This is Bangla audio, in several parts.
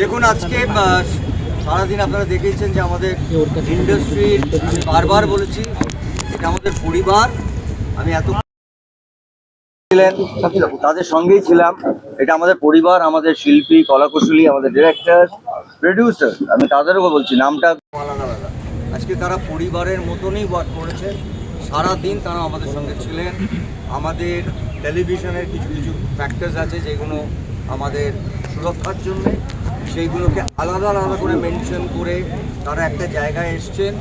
দেখুন আজকে সারাদিন আপনারা দেখেছেন যে আমাদের ইন্ডাস্ট্রি, আমি বারবার বলেছি এটা আমাদের পরিবার। আমি এত তাদের সঙ্গেই ছিলাম, এটা আমাদের পরিবার, আমাদের শিল্পী, কলাকুশলী, আমাদের ডিরেক্টর, প্রডিউসার, আমি তাদেরও বলছি নামটা আলাদা আলাদা। আজকে তারা পরিবারের মতনই ওয়ার্ক করেছে, সারাদিন তারা আমাদের সঙ্গে ছিলেন। আমাদের টেলিভিশনের কিছু কিছু ফ্যাক্টরস আছে যেগুলো আমাদের সুরক্ষার জন্য, সেইগুলোকে আলাদা আলাদা করে মেনশন করে তারা একটা জায়গায় এসছেন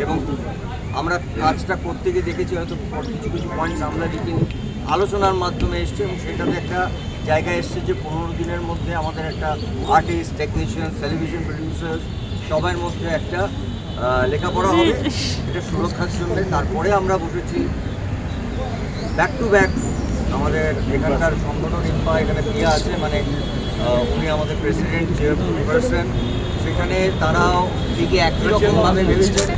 এবং আমরা কাজটা করতে গিয়ে দেখেছি হয়তো কিছু কিছু পয়েন্টস আমরা দেখিনি, আলোচনার মাধ্যমে এসছে এবং সেটাতে একটা জায়গায় এসছে যে 15 দিনের মধ্যে আমাদের একটা আর্টিস্ট, টেকনিশিয়ান, টেলিভিশন প্রডিউসার সবার মধ্যে একটা লেখাপড়া হবে, এটা সুরক্ষার জন্য। তারপরে আমরা বসেছি ব্যাক টু ব্যাক আমাদের এখানকার সংগঠন ইম্পা, এখানে পিয়া আছে, মানে উনি আমাদের প্রেসিডেন্ট চেয়ারপারসন, সেখানে তারাও দিকে একই রকমভাবে ভেবেছেন।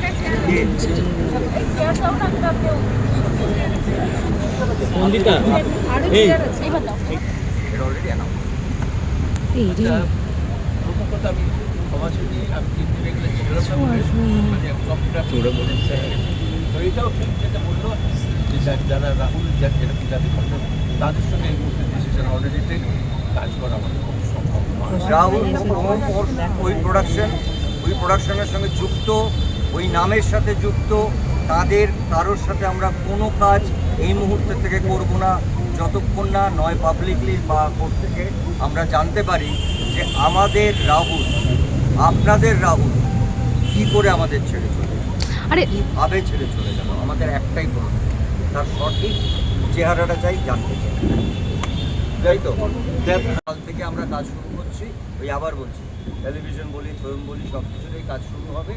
যারা রাহুল তাদের সঙ্গে এই মুহূর্তে ডিসিশন অলরেডি টেক কাজ করা আমাদের খুব সম্ভব। রাহুল ওই প্রোডাকশনের সঙ্গে যুক্ত, ওই নামের সাথে যুক্ত, তাদের কারোর সাথে আমরা কোনো কাজ এই মুহূর্তে থেকে করব না যতক্ষণ না নয় পাবলিকলি বা কোর্ট থেকে আমরা জানতে পারি যে আমাদের রাহুল, আপনাদের রাহুল কী করে আমাদের ছেড়ে চলে আবে ছেড়ে চলে গেল। আমাদের একটাই প্রশ্ন, তার সঠিক চেহারাটা চাই, জানতে চাই, তাই তো? কাল থেকে আমরা কাজ শুরু করছি, ওই আবার বলছি টেলিভিশন বলি, ফিল্ম বলি, সব কিছুতেই কাজ শুরু হবে।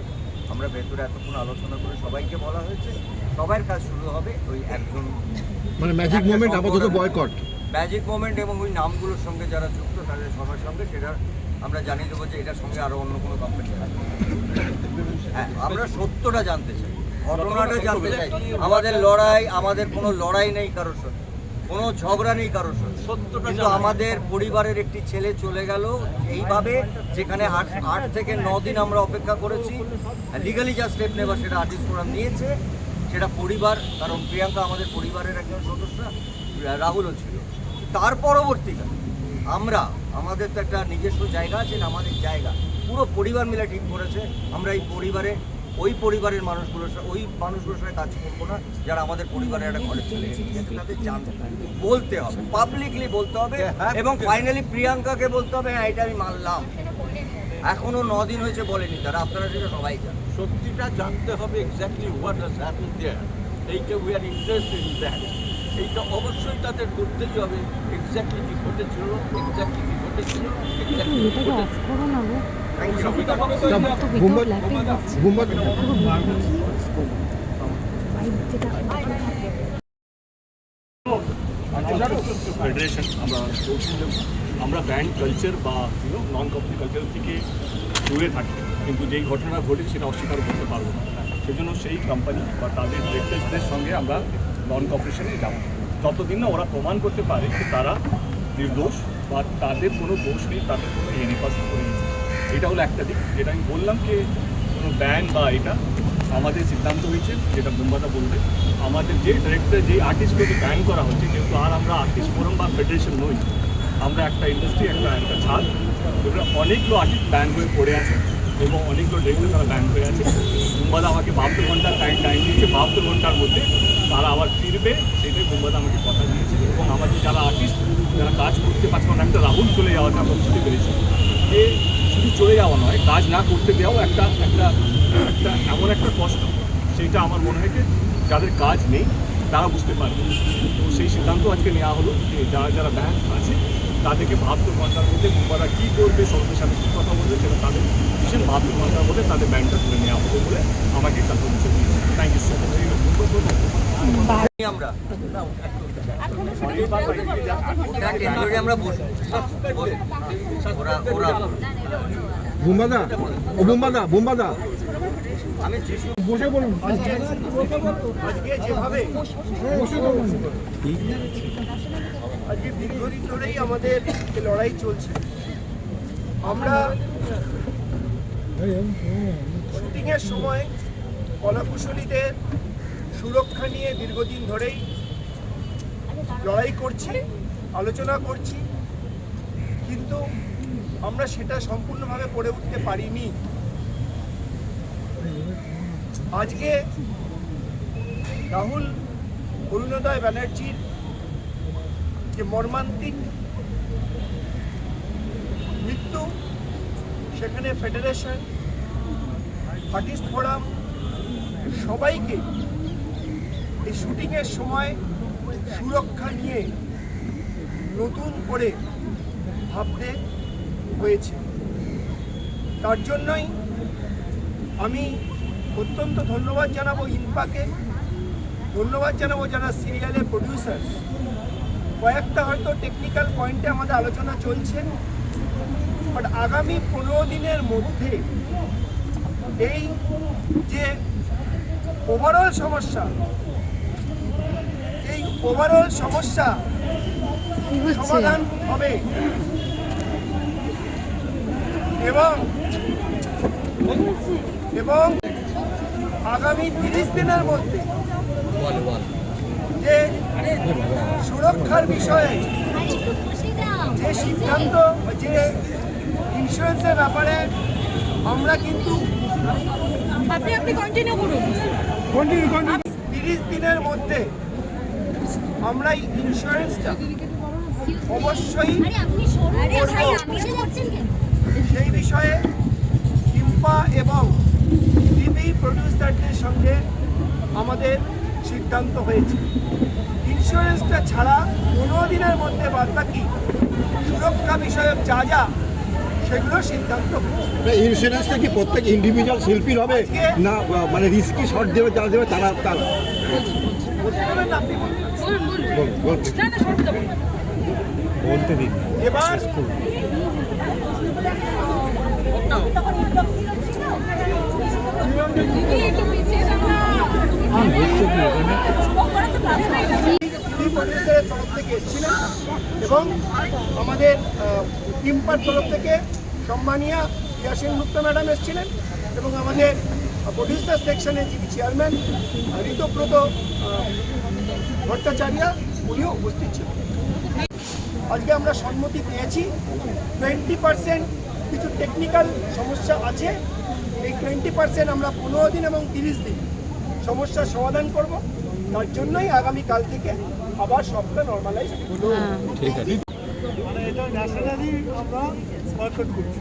আমরা ভেতরে এতক্ষণ আলোচনা করে সবাইকে বলা হয়েছে, সবার কাজ শুরু হবে ওই একজন, মানে ম্যাজিক মোমেন্ট আপাতত বয়কট, ম্যাজিক মোমেন্ট এবং ওই নামগুলোর সঙ্গে যারা যুক্ত তাদের সবার সঙ্গে সেটা আমরা জানিয়ে দেবো যে এটার সঙ্গে আরও অন্য কোনো কোম্পানি আছে। হ্যাঁ, আমরা সত্যটা জানতে চাই, ঘটনাটা জানতে চাই। আমাদের লড়াই, আমাদের কোনো লড়াই নেই কারোর সাথে, কোনো ঝগড়া নেই কারোর সাথে, সত্যটা। কিন্তু আমাদের পরিবারের একটি ছেলে চলে গেল এইভাবে, যেখানে 8 থেকে 9 দিন আমরা অপেক্ষা করেছি। লিগালি যা স্টেপ নেবার সেটা আর্টিস্ট ফোরাম নিয়েছে, সেটা পরিবার, কারণ প্রিয়াঙ্কা আমাদের পরিবারের একজন সদস্য, রাহুলও ছিল। তার পরবর্তীকালে আমাদের তো একটা নিজস্ব জায়গা আছে, আমাদের জায়গা পুরো পরিবার মিলে ঠিক করেছে আমরা এই পরিবারে, ওই পরিবারের মানুষগুলোর সঙ্গে কাজ করবো না যারা আমাদের পরিবারের একটা ঘরে চলে গেছে। তাদের জানতে বলতে হবে, পাবলিকলি বলতে হবে এবং ফাইনালি প্রিয়াঙ্কাকে বলতে হবে হ্যাঁ এটা আমি মানলাম। এখনো 9 দিন হয়েছে বলেনি তারা, আপনারা সেটা সবাই জানেন। সত্যিটা জানতে হবে, এক্স্যাক্টলি হোয়াট হ্যাজ হ্যাপেন্ড দেয়ার। এইটা we are interested in that. এইটা অবশ্যই তাদের করতেই হবে, এক্স্যাক্টলি কী ঘটেছিল, এক্স্যাক্টলি কী ঘটেছিল, এক্স্যাক্টলি কী ফেডারেশন আমরা ব্যান্ড কালচার বা নন কম্পানি কালচার থেকে দূরে থাকি, কিন্তু যেই ঘটনা ঘটে সেটা অস্বীকার করতে পারবো না। সেজন্য সেই কোম্পানি বা তাদের ডিরেক্টরসদের সঙ্গে আমরা নন কপারেশনে যাব, যতদিন না ওরা প্রমাণ করতে পারে যে তারা নির্দোষ বা তাদের কোনো দোষ নেই, তাদের কোনো হেনপাসন করেনি। এটা হলো একটা দিক, যেটা আমি বললাম যে কোনো ব্যান বা এটা আমাদের সিদ্ধান্ত হয়েছে, যেটা বুম্বাদা বলবে, আমাদের যে ডিরেক্টর, যে আর্টিস্টগুলোকে ব্যান করা হচ্ছে, যেহেতু আর আমরা আর্টিস্ট ফোরাম বা ফেডারেশন নই, আমরা একটা ইন্ডাস্ট্রি, একটা ছাদ, এগুলো অনেকগুলো আর্টিস্ট ব্যান হয়ে পড়ে আছে এবং অনেকগুলো ডিরেক্টর তারা ব্যান হয়ে আছে। বুম্বাদা আমাকে 72 ঘন্টার টাইম দিয়েছে, 72 ঘন্টার মধ্যে তারা আবার ফিরবে, সেটাই বুম্বাদা আমাকে কথা দিয়েছে। এবং আমাদের যারা আর্টিস্ট, যারা কাজ করতে পারছে, কারণ একটা রাহুল চলে যাওয়াটা আমরা বুঝতে পেরেছি যে শুধু চলে যাওয়া নয়, কাজ না করতে দেওয়াও একটা এমন একটা কষ্ট, সেইটা আমার মনে হয় যে যাদের কাজ নেই তারা বুঝতে পারবে। তো সেই সিদ্ধান্ত আজকে নেওয়া হলো যে যারা ব্যান আছে তাদেরকে 72 ঘন্টার মধ্যে বুম্বাদা কী করবে, সরকারের সাথে কী কথা বলবে, সেটা তাদের ভীষণ 72 ঘন্টার মধ্যে তাদের ব্যানটা তুলে নেওয়া হবে বলে আমাকে কনফার্মেশন দিয়েছে। Thank you so much. আমরা বুম্বাদা ও বুম্বাদা আমি বসে বলুন, আজকে যেভাবে আজকে দীর্ঘদিন ধরেই আমাদের লড়াই চলছে, আমরা শুটিংয়ের সময় কলাকুশলীদের সুরক্ষা নিয়ে দীর্ঘদিন ধরেই লড়াই করছি, আলোচনা করছি, কিন্তু আমরা সেটা সম্পূর্ণভাবে করে উঠতে পারিনি। আজকে রাহুল অরুণোদয় ব্যানার্জির যে মর্মান্তিক মৃত্যু, সেখানে ফেডারেশন, আর্টিস্ট ফোরাম সবাইকে এই শুটিংয়ের সময় সুরক্ষা নিয়ে নতুন করে ভাবতে হয়েছে। তার জন্যই আমি অত্যন্ত ধন্যবাদ জানাবো ইনপাকে, ধন্যবাদ জানাবো যারা সিরিয়ালের প্রডিউসার। কয়েকটা হয়তো টেকনিক্যাল পয়েন্টে আমাদের আলোচনা চলছে, বাট আগামী 15 দিনের মধ্যে এই যে ওভারঅল সমস্যা, এই ওভারঅল সমস্যা সমাধান হবে এবং আগামী 30 দিনের মধ্যে যে সুরক্ষার বিষয়ে যে সিদ্ধান্ত, যে ইন্স্যুরেন্সের ব্যাপারে আমরা কিন্তু 30 দিনের মধ্যে আমরা এই ইন্স্যুরেন্সটা অবশ্যই সেই বিষয়ে ইম্পা এবং টিভি প্রডিউসারদের সঙ্গে আমাদের সিদ্ধান্ত হয়েছে। ইন্স্যুরেন্সটা ছাড়া 15 দিনের মধ্যে বাদবাকি সুরক্ষা বিষয়ক যা যা সেগুলো সিদ্ধান্ত হয়েছে। ইন্স্যুরেন্সটা কি প্রত্যেক ইন্ডিভিজুয়াল শিল্পীর হবে না মানে রিস্কি শর্ট দেবে যারা দেবে তারা বলতে পারবেন না, আপনি বলতে দিন। এবার প্রডিউসারের তরফ থেকে এসেছিলেন এবং আমাদের টিম্পার তরফ থেকে সম্মানীয় ইয়াসিন মুক্তা ম্যাডাম এসেছিলেন এবং আমাদের প্রডিউসার সেকশনের যিনি চেয়ারম্যান ঋতব্রত ভট্টাচার্য উনিও উপস্থিত ছিলেন। আজকে আমরা সম্মতি পেয়েছি 20% কিছু টেকনিক্যাল সমস্যা আছে, এই 20% আমরা 15 দিন এবং 30 দিন সমস্যার সমাধান করব। তার জন্যই আগামীকাল থেকে আবার সবটা নর্মালাইজ হলো। ঠিক আছে, মানে এটা ন্যাশনালি আমরা বয়কট করছি।